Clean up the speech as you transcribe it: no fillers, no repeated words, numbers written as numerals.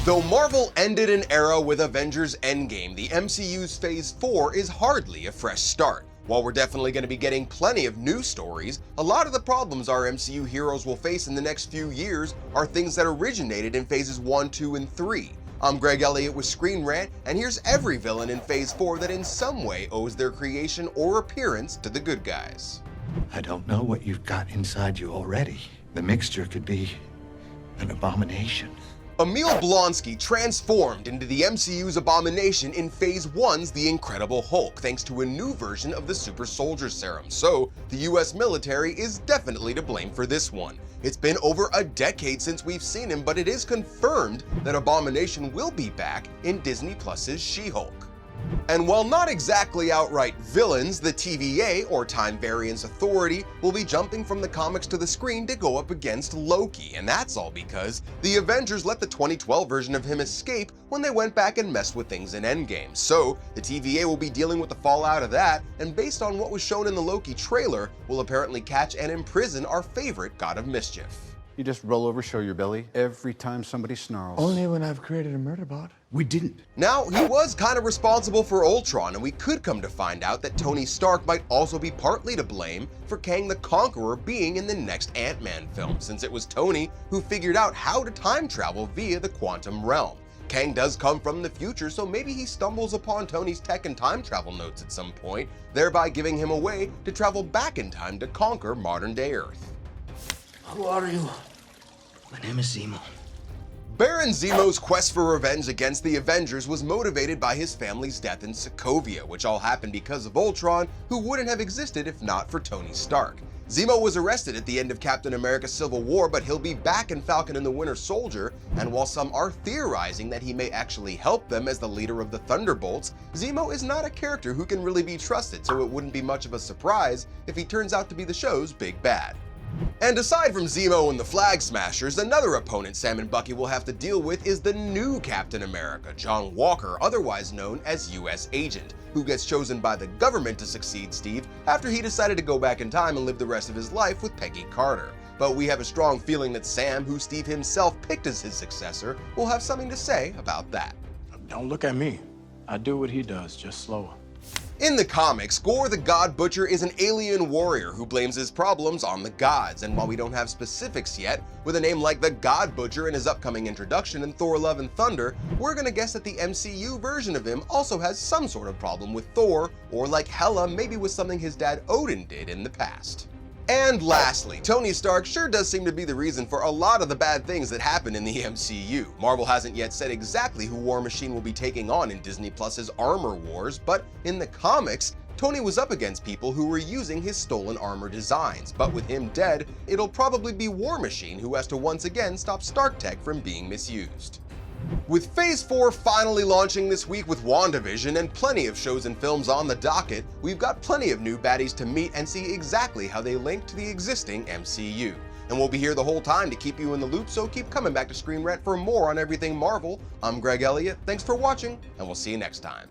Though Marvel ended an era with Avengers Endgame, the MCU's Phase 4 is hardly a fresh start. While we're definitely going to be getting plenty of new stories, a lot of the problems our MCU heroes will face in the next few years are things that originated in Phases 1, 2, and 3. I'm Greg Elliott with Screen Rant, and here's every villain in Phase 4 that in some way owes their creation or appearance to the good guys. I don't know what you've got inside you already. The mixture could be an abomination. Emil Blonsky transformed into the MCU's Abomination in Phase 1's The Incredible Hulk thanks to a new version of the Super Soldier Serum, so the US military is definitely to blame for this one. It's been over a decade since we've seen him, but it is confirmed that Abomination will be back in Disney Plus's She-Hulk. And while not exactly outright villains, the TVA, or Time Variance Authority, will be jumping from the comics to the screen to go up against Loki, and that's all because the Avengers let the 2012 version of him escape when they went back and messed with things in Endgame. So the TVA will be dealing with the fallout of that, and based on what was shown in the Loki trailer, will apparently catch and imprison our favorite God of Mischief. You just roll over, show your belly every time somebody snarls. Only when I've created a murder bot. We didn't. Now, he was kind of responsible for Ultron, and we could come to find out that Tony Stark might also be partly to blame for Kang the Conqueror being in the next Ant-Man film, since it was Tony who figured out how to time travel via the quantum realm. Kang does come from the future, so maybe he stumbles upon Tony's tech and time travel notes at some point, thereby giving him a way to travel back in time to conquer modern-day Earth. Who are you? My name is Zemo. Baron Zemo's quest for revenge against the Avengers was motivated by his family's death in Sokovia, which all happened because of Ultron, who wouldn't have existed if not for Tony Stark. Zemo was arrested at the end of Captain America Civil War, but he'll be back in Falcon and the Winter Soldier, and while some are theorizing that he may actually help them as the leader of the Thunderbolts, Zemo is not a character who can really be trusted, so it wouldn't be much of a surprise if he turns out to be the show's big bad. And aside from Zemo and the Flag Smashers, another opponent Sam and Bucky will have to deal with is the new Captain America, John Walker, otherwise known as US Agent, who gets chosen by the government to succeed Steve after he decided to go back in time and live the rest of his life with Peggy Carter. But we have a strong feeling that Sam, who Steve himself picked as his successor, will have something to say about that. Don't look at me. I do what he does, just slower. In the comics, Gore the God Butcher is an alien warrior who blames his problems on the gods, and while we don't have specifics yet, with a name like the God Butcher in his upcoming introduction in Thor Love and Thunder, we're gonna guess that the MCU version of him also has some sort of problem with Thor, or like Hela, maybe with something his dad Odin did in the past. And lastly, Tony Stark sure does seem to be the reason for a lot of the bad things that happen in the MCU. Marvel hasn't yet said exactly who War Machine will be taking on in Disney Plus's Armor Wars, but in the comics, Tony was up against people who were using his stolen armor designs, but with him dead, it'll probably be War Machine who has to once again stop Stark tech from being misused. With Phase 4 finally launching this week with WandaVision and plenty of shows and films on the docket, we've got plenty of new baddies to meet and see exactly how they link to the existing MCU. And we'll be here the whole time to keep you in the loop, so keep coming back to Screen Rant for more on everything Marvel. I'm Greg Elliott, thanks for watching, and we'll see you next time.